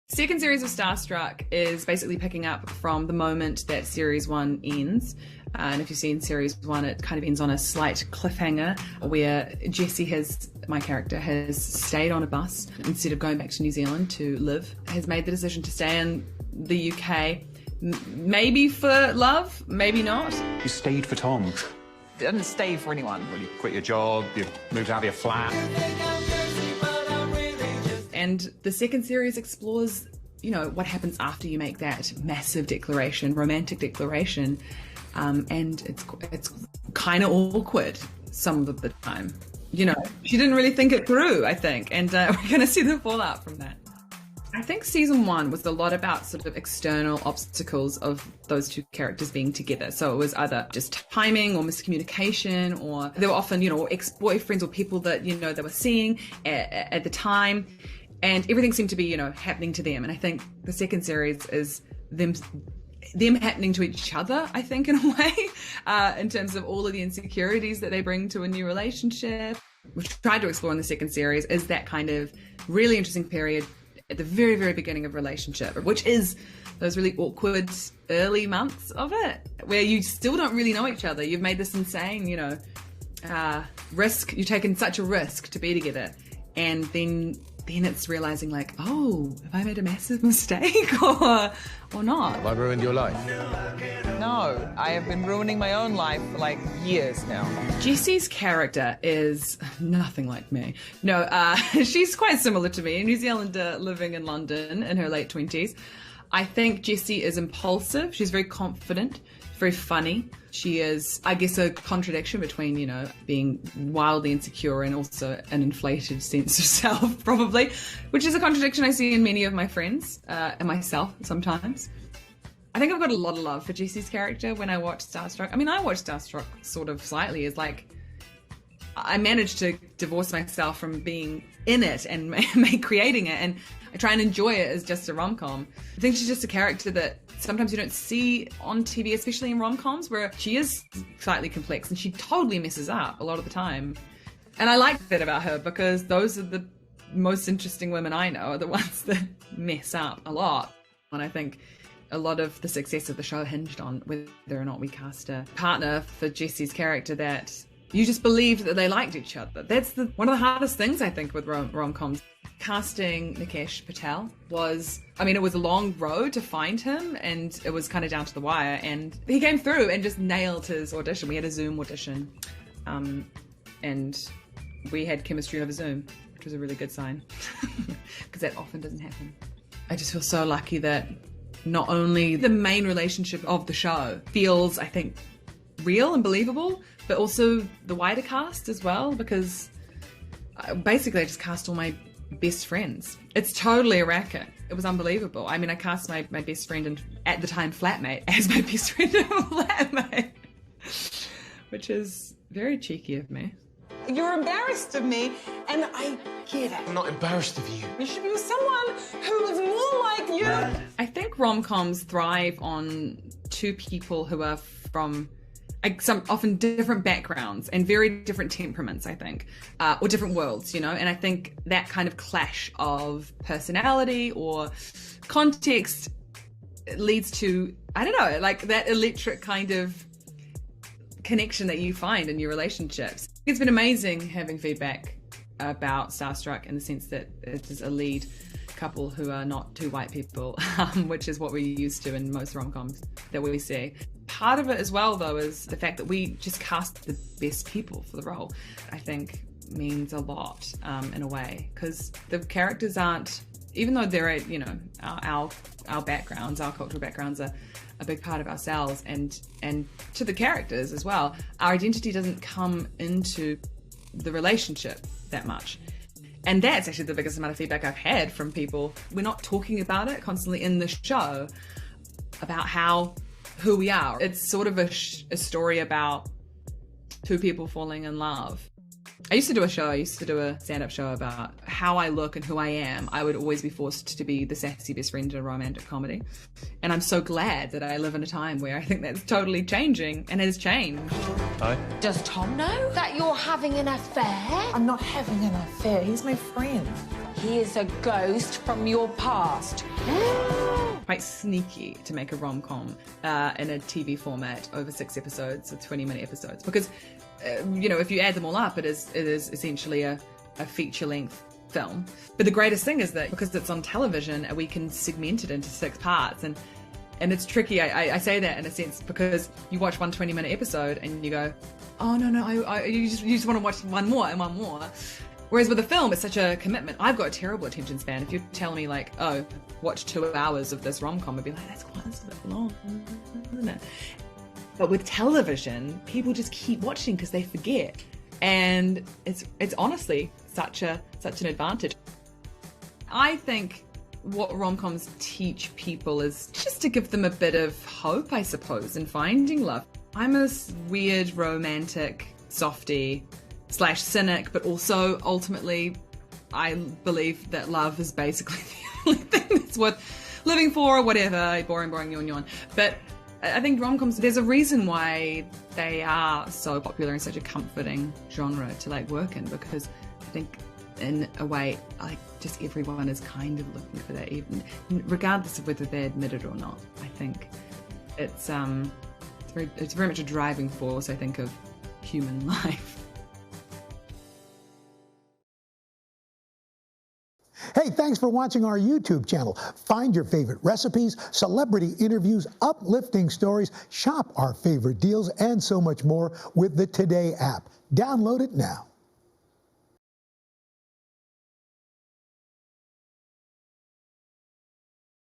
Second series of Starstruck is basically picking up from the moment that series 1 ends. And if you've seen series 1, it kind of ends on a slight cliffhanger where Jessie my character, has stayed on a bus instead of going back to New Zealand to live, has made the decision to stay in the UK, maybe for love, maybe not. You stayed for Tom. I didn't stay for anyone. Well, you quit your job, you moved out of your flat. And the second series explores, what happens after you make that massive declaration, romantic declaration. And it's kind of awkward some of the time. She didn't really think it through, I think. And we're going to see the fallout from that. I think season 1 was a lot about sort of external obstacles of those two characters being together. So it was either just timing or miscommunication, or they were often, ex-boyfriends or people that, they were seeing at the time. And everything seemed to be, happening to them. And I think the second series is them happening to each other, I think, in a way, in terms of all of the insecurities that they bring to a new relationship. We've tried to explore in the second series is that kind of really interesting period at the very, very beginning of a relationship, which is those really awkward early months of it, where you still don't really know each other. You've made this insane, risk. You've taken such a risk to be together. And then it's realizing like, oh, have I made a massive mistake or not? Have I ruined your life? No, I have been ruining my own life for like years now. Jessie's character is nothing like me. No, she's quite similar to me, a New Zealander living in London in her late 20s. I think Jessie is impulsive. She's very confident, very funny. She is, I guess, a contradiction between, being wildly insecure and also an inflated sense of self, probably, which is a contradiction I see in many of my friends and myself sometimes. I think I've got a lot of love for Jessie's character when I watch Starstruck. I mean, I watch Starstruck sort of slightly as like, I managed to divorce myself from being in it and creating it, and I try and enjoy it as just a rom-com. I think she's just a character that sometimes you don't see on TV, especially in rom-coms, where she is slightly complex and she totally messes up a lot of the time. And I like that about her, because those are the most interesting women I know, are the ones that mess up a lot. And I think a lot of the success of the show hinged on whether or not we cast a partner for Jessie's character that you just believed that they liked each other. That's one of the hardest things, I think, with rom-coms. Casting Nikesh Patel it was a long road to find him, and it was kind of down to the wire, and he came through and just nailed his audition. We had a Zoom audition, and we had chemistry over Zoom, which was a really good sign, because that often doesn't happen. I just feel so lucky that not only the main relationship of the show feels, I think, real and believable, but also the wider cast as well, because basically I just cast all my best friends. It's totally a racket. It was unbelievable. I mean, I cast my best friend and at the time flatmate as my best friend and flatmate, which is very cheeky of me. You're embarrassed of me, and I get it. I'm not embarrassed of you. You should be with someone who is more like you. I think rom-coms thrive on two people who are from some often different backgrounds and very different temperaments, I think, or different worlds, and I think that kind of clash of personality or context leads to, I don't know, like that electric kind of connection that you find in your relationships. It's been amazing having feedback about Starstruck in the sense that it is a lead couple who are not two white people, which is what we're used to in most rom-coms that we see. Part of it as well, though, is the fact that we just cast the best people for the role. I think means a lot in a way, because the characters aren't, even though they're, our backgrounds, our cultural backgrounds are a big part of ourselves, and to the characters as well, our identity doesn't come into the relationship that much. And that's actually the biggest amount of feedback I've had from people. We're not talking about it constantly in the show, about who we are. It's sort of a story about two people falling in love. I used to do a stand-up show about how I look and who I am. I would always be forced to be the sassy best friend in a romantic comedy. And I'm so glad that I live in a time where I think that's totally changing, and has changed. Hi. Does Tom know that you're having an affair? I'm not having an affair. He's my friend. He is a ghost from your past. Quite sneaky to make a rom-com in a TV format over 6 episodes, so 20-minute episodes, because if you add them all up, it is essentially a feature-length film. But the greatest thing is that because it's on television, we can segment it into 6 parts, and it's tricky. I say that in a sense because you watch one 20-minute episode and you go, oh no, you just want to watch one more and one more. Whereas with a film, it's such a commitment. I've got a terrible attention span. If you tell me like, oh, watch 2 hours of this rom-com, I'd be like, that's a bit long, isn't it? But with television, people just keep watching because they forget. And it's honestly such an advantage. I think what rom-coms teach people is just to give them a bit of hope, I suppose, in finding love. I'm a weird romantic softie / cynic, but also ultimately I believe that love is basically the only thing that's worth living for, or whatever, boring, yawn. But I think rom-coms, there's a reason why they are so popular and such a comforting genre to like work in, because I think in a way, like just everyone is kind of looking for that, even regardless of whether they admit it or not. I think it's very much a driving force, I think, of human life. Hey, thanks for watching our YouTube channel. Find your favorite recipes, celebrity interviews, uplifting stories, shop our favorite deals, and so much more with the Today app. Download it now.